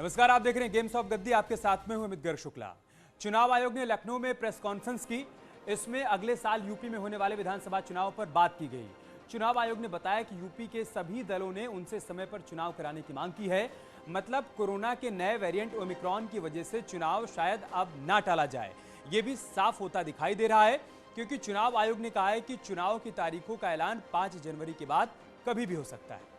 नमस्कार, आप देख रहे हैं गेम्स ऑफ गद्दी। आपके साथ में हूं अमित गर्ग शुक्ला। चुनाव आयोग ने लखनऊ में प्रेस कॉन्फ्रेंस की। इसमें अगले साल यूपी में होने वाले विधानसभा चुनाव पर बात की गई। चुनाव आयोग ने बताया कि यूपी के सभी दलों ने उनसे समय पर चुनाव कराने की मांग की है। मतलब कोरोना के नए वेरिएंट ओमिक्रॉन की वजह से चुनाव शायद अब ना टाला जाए, ये भी साफ होता दिखाई दे रहा है, क्योंकि चुनाव आयोग ने कहा है कि चुनाव की तारीखों का ऐलान 5 जनवरी के बाद कभी भी हो सकता है।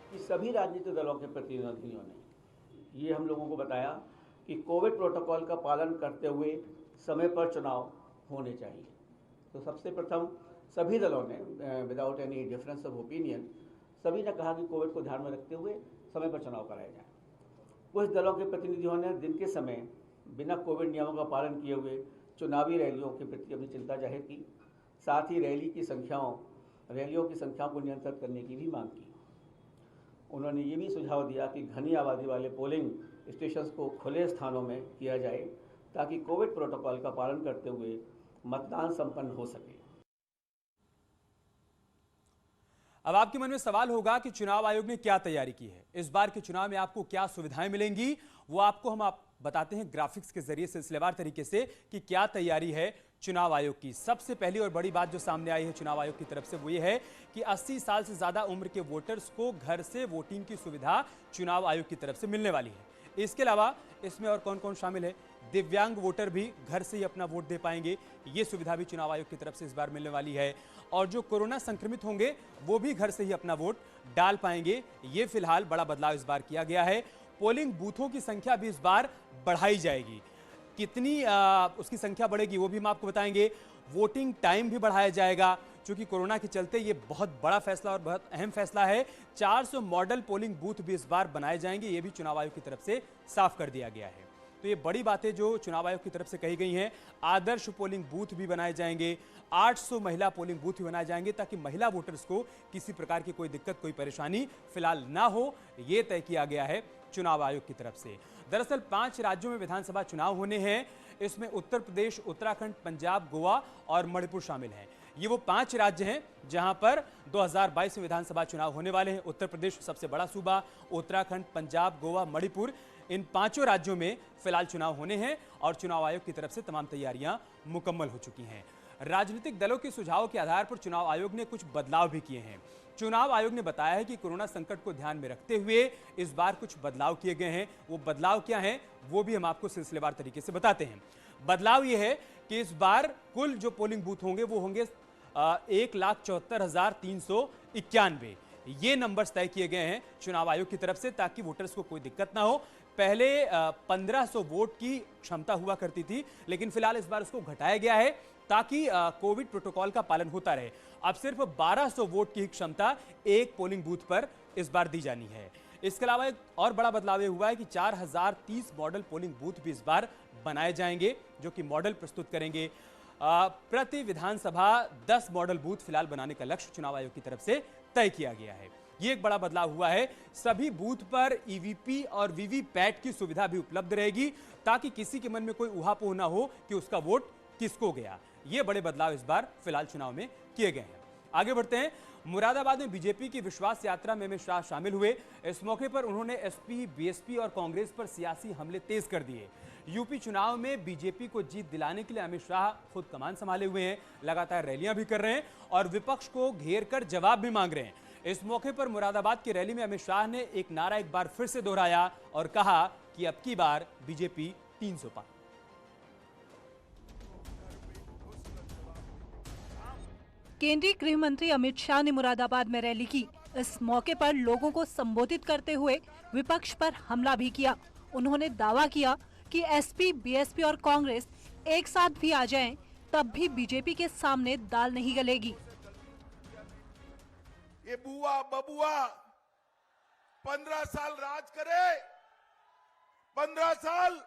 कि सभी राजनीतिक दलों के प्रतिनिधियों ने ये हम लोगों को बताया कि कोविड प्रोटोकॉल का पालन करते हुए समय पर चुनाव होने चाहिए। तो सबसे प्रथम सभी दलों ने without any difference of opinion सभी ने कहा कि कोविड को ध्यान में रखते हुए समय पर चुनाव कराए जाए। कुछ दलों के प्रतिनिधियों ने दिन के समय बिना कोविड नियमों का पालन किए हुए चुनावी रैलियों के प्रति अपनी चिंता जाहिर की। साथ ही रैलियों की संख्याओं को नियंत्रित करने की भी मांग की। उन्होंने ये भी सुझाव दिया कि घनी आबादी वाले पोलिंग स्टेशंस को खुले स्थानों में किया जाए ताकि कोविड प्रोटोकॉल का पालन करते हुए मतदान संपन्न हो सके। अब आपके मन में सवाल होगा कि चुनाव आयोग ने क्या तैयारी की है, इस बार के चुनाव में आपको क्या सुविधाएं मिलेंगी। वो आपको हम बताते हैं ग्राफिक्स के जरिए सिलसिलेवार तरीके से कि क्या तैयारी है चुनाव आयोग की। सबसे पहली और बड़ी बात जो सामने आई है चुनाव आयोग की तरफ से वो ये है कि 80 साल से ज्यादा उम्र के वोटर्स को घर से वोटिंग की सुविधा चुनाव आयोग की तरफ से मिलने वाली है। इसके अलावा इसमें और कौन कौन शामिल है, दिव्यांग वोटर भी घर से ही अपना वोट दे पाएंगे। ये सुविधा भी चुनाव आयोग की तरफ से इस बार मिलने वाली है। और जो कोरोना संक्रमित होंगे वो भी घर से ही अपना वोट डाल पाएंगे। ये फिलहाल बड़ा बदलाव इस बार किया गया है। पोलिंग बूथों की संख्या भी इस बार बढ़ाई जाएगी। कितनी उसकी संख्या बढ़ेगी वो भी हम आपको बताएंगे। वोटिंग टाइम भी बढ़ाया जाएगा, क्योंकि कोरोना के चलते ये बहुत बड़ा फैसला और बहुत अहम फैसला है। 400 मॉडल पोलिंग बूथ भी इस बार बनाए जाएंगे, ये भी चुनाव आयोग की तरफ से साफ कर दिया गया है। तो ये बड़ी बातें जो चुनाव आयोग की तरफ से कही गई हैं। आदर्श पोलिंग बूथ भी बनाए जाएंगे, 800 महिला पोलिंग बूथ भी बनाए जाएंगे ताकि महिला वोटर्स को किसी प्रकार की कोई दिक्कत, कोई परेशानी फिलहाल ना हो। ये तय किया गया है चुनाव आयोग की तरफ से। दरअसल 5 राज्यों में विधानसभा चुनाव होने हैं। इसमें उत्तर प्रदेश, उत्तराखंड, पंजाब, गोवा और मणिपुर शामिल हैं। ये वो 5 राज्य हैं जहां पर 2022 में विधानसभा चुनाव होने वाले हैं। उत्तर प्रदेश सबसे बड़ा सूबा, उत्तराखंड, पंजाब, गोवा, मणिपुर, इन 5 राज्यों में फिलहाल चुनाव होने हैं और चुनाव आयोग की तरफ से तमाम तैयारियां मुकम्मल हो चुकी हैं। राजनीतिक दलों के सुझावों के आधार पर चुनाव आयोग ने कुछ बदलाव भी किए हैं। चुनाव आयोग ने बताया है कि कोरोना संकट को ध्यान में रखते हुए इस बार कुछ बदलाव किए गए हैं। वो बदलाव क्या हैं वो भी हम आपको सिलसिलेवार तरीके से बताते हैं। बदलाव ये है कि इस बार कुल जो पोलिंग बूथ होंगे वो होंगे 1,74,391। ये नंबर्स तय किए गए हैं चुनाव आयोग की तरफ से ताकि वोटर्स को कोई दिक्कत ना हो। पहले 1500 वोट की क्षमता हुआ करती थी, लेकिन फिलहाल इस बार उसको घटाया गया है ताकि कोविड प्रोटोकॉल का पालन होता रहे। अब सिर्फ 1200 वोट की क्षमता एक पोलिंग बूथ पर इस बार दी जानी है। इसके अलावा एक और बड़ा बदलाव यह हुआ है कि 4030 मॉडल पोलिंग बूथ भी इस बार बनाए जाएंगे, जो कि मॉडल प्रस्तुत करेंगे। प्रति विधानसभा 10 मॉडल बूथ फिलहाल बनाने का लक्ष्य चुनाव आयोग की तरफ से तय किया गया है। ये एक बड़ा बदलाव हुआ है। सभी बूथ पर ईवीपी और वीवीपैट की सुविधा भी उपलब्ध रहेगी ताकि किसी के मन में कोई उहापोह ना हो कि उसका वोट किसको गया। ये बड़े बदलाव इस बार फिलहाल चुनाव में किए गए हैं। आगे बढ़ते हैं। मुरादाबाद में बीजेपी की विश्वास यात्रा में अमित शाह शामिल हुए। इस मौके पर उन्होंने एसपी, बीएसपी और कांग्रेस पर सियासी हमले तेज कर दिए। यूपी चुनाव में बीजेपी को जीत दिलाने के लिए अमित शाह खुद कमान संभाले हुए हैं, लगातार रैलियां भी कर रहे हैं और विपक्ष को घेर कर जवाब भी मांग रहे हैं। इस मौके पर मुरादाबाद की रैली में अमित शाह ने एक नारा एक बार फिर से दोहराया और कहा कि अब की बार बीजेपी 300 पार। केंद्रीय गृह मंत्री अमित शाह ने मुरादाबाद में रैली की। इस मौके पर लोगों को संबोधित करते हुए विपक्ष पर हमला भी किया। उन्होंने दावा किया कि एसपी, बीएसपी और कांग्रेस एक साथ भी आ जाएं, तब भी बीजेपी के सामने दाल नहीं गलेगी। ये बुआ बबुआ 15 साल राज करे, 15 साल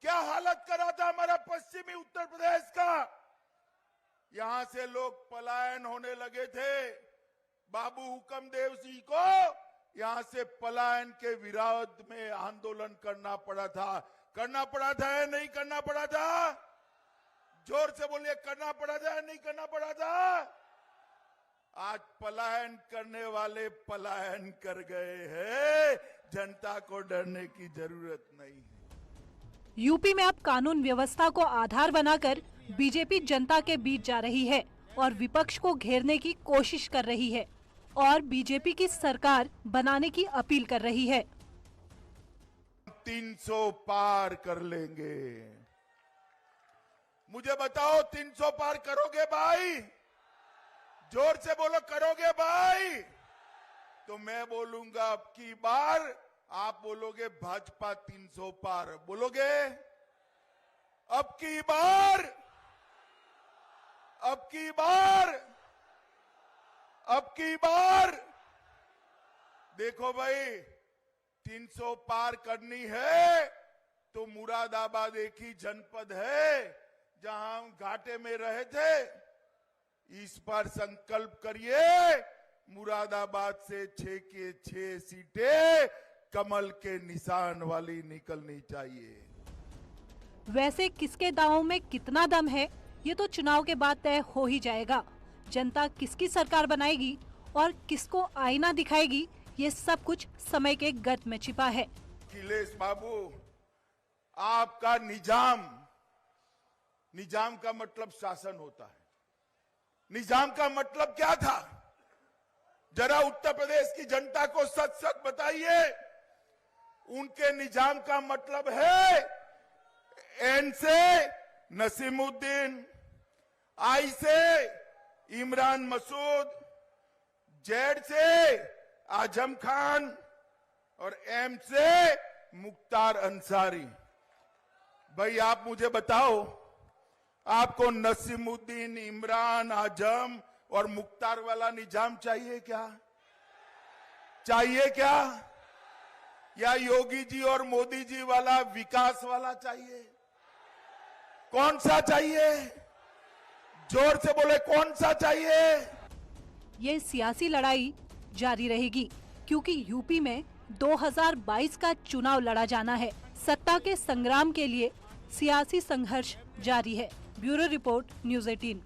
क्या हालत करा था हमारा पश्चिमी उत्तर प्रदेश का। यहां से लोग पलायन होने लगे थे। बाबू हुक्मदेव जी को यहां से पलायन के विरोध में आंदोलन करना पड़ा था या नहीं करना पड़ा था? जोर से बोलिए, करना पड़ा था या नहीं करना पड़ा था? आज पलायन करने वाले पलायन कर गए हैं, जनता को डरने की जरूरत नहीं है। यूपी में अब कानून व्यवस्था को आधार बनाकर बीजेपी जनता के बीच जा रही है और विपक्ष को घेरने की कोशिश कर रही है और बीजेपी की सरकार बनाने की अपील कर रही है। 300 पार कर लेंगे। मुझे बताओ 300 पार करोगे भाई? जोर से बोलो, करोगे भाई? तो मैं बोलूंगा अब की बार, आप बोलोगे भाजपा 300 पार, बोलोगे? अब की बार, अब की बार, अब की बार देखो भाई, 300 पार करनी है तो मुरादाबाद एक ही जनपद है जहां हम घाटे में रहे थे। इस बार संकल्प करिए, मुरादाबाद से 6 के 6 सीटें कमल के निशान वाली निकलनी चाहिए। वैसे किसके दांवों में कितना दम है, ये तो चुनाव के बाद तय हो ही जाएगा। जनता किसकी सरकार बनाएगी और किसको आईना दिखाएगी, ये सब कुछ समय के गत में छिपा है। अखिलेश बाबू, आपका निजाम का मतलब शासन होता है। निजाम का मतलब क्या था? जरा उत्तर प्रदेश की जनता को सच सच बताइए। उनके निजाम का मतलब है एन से नसीमुद्दीन, आई से इमरान मसूद, जेड से आजम खान और एम से मुख्तार अंसारी। भाई आप मुझे बताओ, आपको नसीमुद्दीन, इमरान, आजम और मुख्तार वाला निजाम चाहिए क्या? चाहिए क्या? या योगी जी और मोदी जी वाला विकास वाला चाहिए? कौन सा चाहिए? जोर से बोले, कौन सा चाहिए? ये सियासी लड़ाई जारी रहेगी क्योंकि यूपी में 2022 का चुनाव लड़ा जाना है। सत्ता के संग्राम के लिए सियासी संघर्ष जारी है। Bureau report, news 18।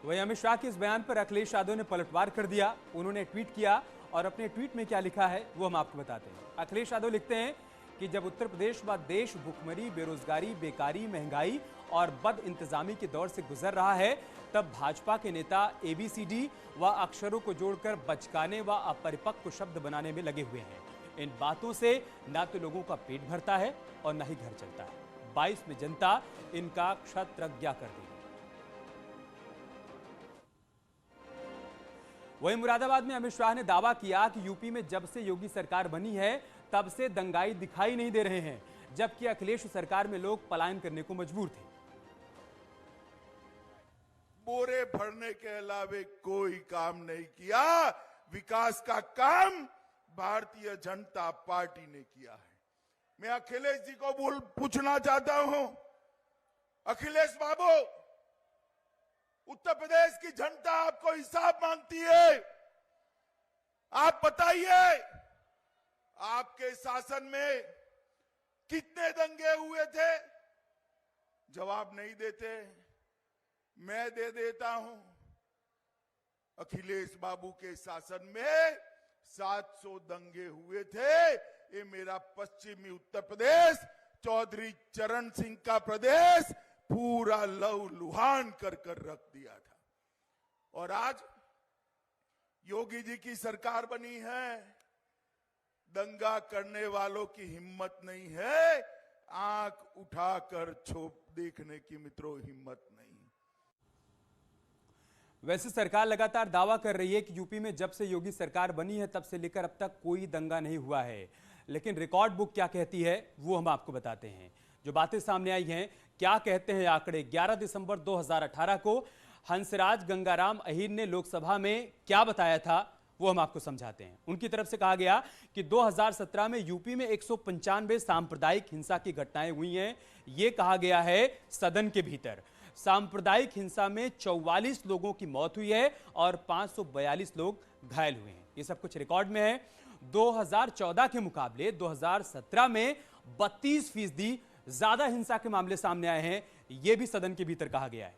वहीं अमित शाह के इस बयान पर अखिलेश यादव ने पलटवार कर दिया। उन्होंने ट्वीट किया और अपने ट्वीट में क्या लिखा है वो हम आपको बताते हैं। अखिलेश यादव लिखते हैं कि जब उत्तर प्रदेश व देश भुखमरी, बेरोजगारी, बेकारी, महंगाई और बद इंतजामी के दौर से गुजर रहा है, तब भाजपा के नेता ABCD व अक्षरों को जोड़कर बचकाने व अपरिपक्व शब्द बनाने में लगे हुए हैं। इन बातों से न तो लोगों का पेट भरता है और न ही घर चलता है। 22 में जनता इनका क्षत्रज्ञ कर देगी। वहीं मुरादाबाद में अमित शाह ने दावा किया कि यूपी में जब से योगी सरकार बनी है तब से दंगाई दिखाई नहीं दे रहे हैं, जबकि अखिलेश सरकार में लोग पलायन करने को मजबूर थे। बोरे भरने के अलावे कोई काम नहीं किया। विकास का काम भारतीय जनता पार्टी ने किया है। मैं अखिलेश जी को पूछना चाहता हूं, अखिलेश बाबू, उत्तर प्रदेश की जनता आपको हिसाब मांगती है। आप बताइए, आपके शासन में कितने दंगे हुए थे? जवाब नहीं देते। मैं दे देता हूं। अखिलेश बाबू के शासन में 700 दंगे हुए थे। ये मेरा पश्चिमी उत्तर प्रदेश, चौधरी चरण सिंह का प्रदेश पूरा लहूलुहान कर रख दिया था। और आज योगी जी की सरकार बनी है। दंगा करने वालों की हिम्मत नहीं है। आंख उठाकर छोप देखने की मित्रों हिम्मत नहीं। वैसे सरकार लगातार दावा कर रही है कि यूपी में जब से योगी सरकार बनी है तब से लेकर अब तक कोई दंगा नहीं हुआ है, लेकिन रिकॉर्ड बुक क्या कहती है वो हम आपको बताते हैं। जो बातें सामने आई हैं, क्या कहते हैं आंकड़े। 11 दिसंबर 2018 को हंसराज गंगाराम अहीर ने लोकसभा में क्या बताया था वो हम आपको समझाते हैं। उनकी तरफ से कहा गया कि 2017 में यूपी में 195 सांप्रदायिक हिंसा की घटनाएं हुई हैं। यह कहा गया है सदन के भीतर। सांप्रदायिक हिंसा में 44 लोगों की मौत हुई है और 542 लोग घायल हुए हैं। ये सब कुछ रिकॉर्ड में है। 2014 के मुकाबले 2017 में 32% ज्यादा हिंसा के मामले सामने आए हैं। यह भी सदन के भीतर कहा गया है।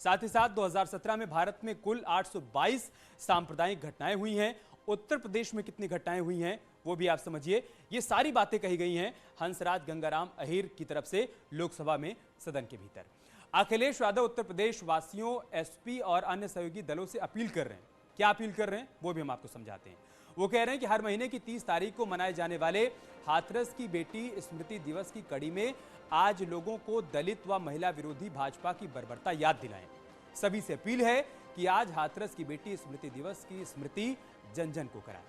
साथ ही साथ 2017 में भारत में कुल 822 सांप्रदायिक घटनाएं हुई हैं। उत्तर प्रदेश में कितनी घटनाएं हुई हैं वो भी आप समझिए। ये सारी बातें कही गई हैं हंसराज गंगाराम अहीर की तरफ से लोकसभा में सदन के भीतर। अखिलेश यादव उत्तर प्रदेश वासियों, एसपी और अन्य सहयोगी दलों से अपील कर रहे हैं। क्या अपील कर रहे हैं वो भी हम आपको समझाते हैं। वो कह रहे हैं कि हर महीने की 30 तारीख को मनाए जाने वाले हाथरस की बेटी स्मृति दिवस की कड़ी में आज लोगों को दलित व महिला विरोधी भाजपा की बर्बरता याद दिलाएं। सभी से अपील है कि आज हाथरस की बेटी स्मृति दिवस की स्मृति जन जन को कराएं।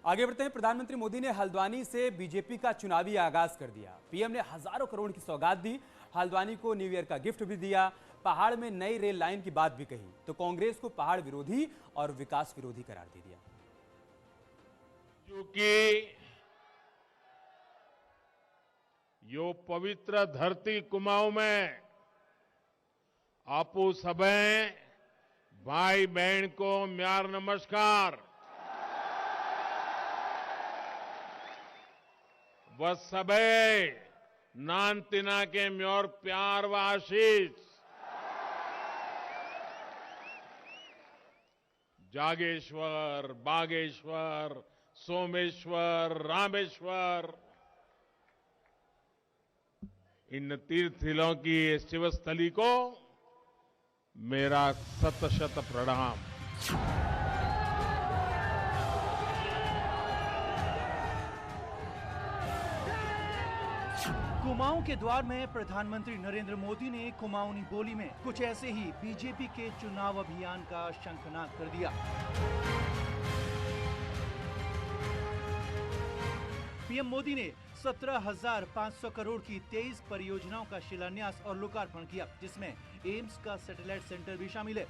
आगे बढ़ते हैं। प्रधानमंत्री मोदी ने हल्द्वानी से बीजेपी का चुनावी आगाज कर दिया। पीएम ने हजारों करोड़ की सौगात दी, हल्द्वानी को न्यू ईयर का गिफ्ट भी दिया, पहाड़ में नई रेल लाइन की बात भी कही, तो कांग्रेस को पहाड़ विरोधी और विकास विरोधी करार दे दिया। क्योंकि यो पवित्र धरती कुमाऊं में आपू सबे भाई बहन को म्यार नमस्कार। वह सबे नान तिना के म्योर प्यार व आशीष। जागेश्वर, बागेश्वर, सोमेश्वर, रामेश्वर, इन तीर्थस्थलों की शिवस्थली को मेरा शत शत प्रणाम। कुमाऊं के द्वार में प्रधानमंत्री नरेंद्र मोदी ने कुमाऊनी बोली में कुछ ऐसे ही बीजेपी के चुनाव अभियान का शंखनाद कर दिया। पीएम मोदी ने 17,500 करोड़ की 23 परियोजनाओं का शिलान्यास और लोकार्पण किया, जिसमें एम्स का सैटेलाइट सेंटर भी शामिल है।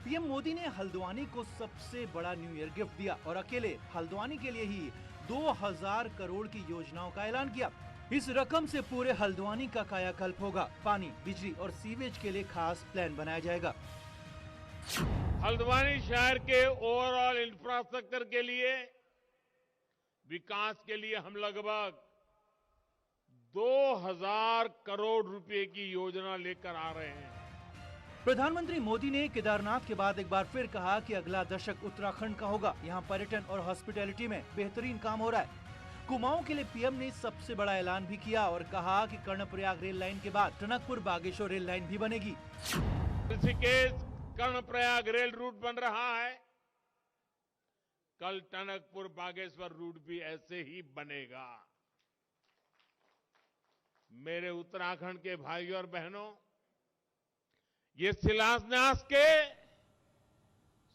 पीएम मोदी ने हल्द्वानी को सबसे बड़ा न्यू ईयर गिफ्ट दिया और अकेले हल्द्वानी के लिए ही 2000 करोड़ की योजनाओं का ऐलान किया। इस रकम से पूरे हल्द्वानी का कायाकल्प होगा। पानी, बिजली और सीवेज के लिए खास प्लान बनाया जाएगा। हल्द्वानी शहर के ओवरऑल इंफ्रास्ट्रक्चर के लिए, विकास के लिए हम लगभग 2000 करोड़ रुपए की योजना लेकर आ रहे हैं। प्रधानमंत्री मोदी ने केदारनाथ के बाद एक बार फिर कहा कि अगला दशक उत्तराखंड का होगा। यहाँ पर्यटन और हॉस्पिटैलिटी में बेहतरीन काम हो रहा है। कुमाऊं के लिए पीएम ने सबसे बड़ा ऐलान भी किया और कहा कि कर्णप्रयाग रेल लाइन के बाद टनकपुर बागेश्वर रेल लाइन भी बनेगी। ऋषिकेश कर्णप्रयाग रेल रूट बन रहा है, कल टनकपुर बागेश्वर रूट भी ऐसे ही बनेगा। मेरे उत्तराखंड के भाइयों और बहनों, ये शिलान्यास के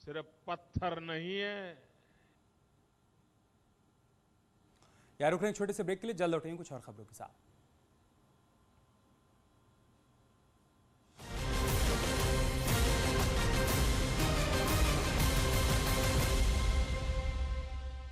सिर्फ पत्थर नहीं है। यार रुक रहे हैं छोटे से ब्रेक के लिए, जल्द लौटेंगे कुछ और खबरों के साथ।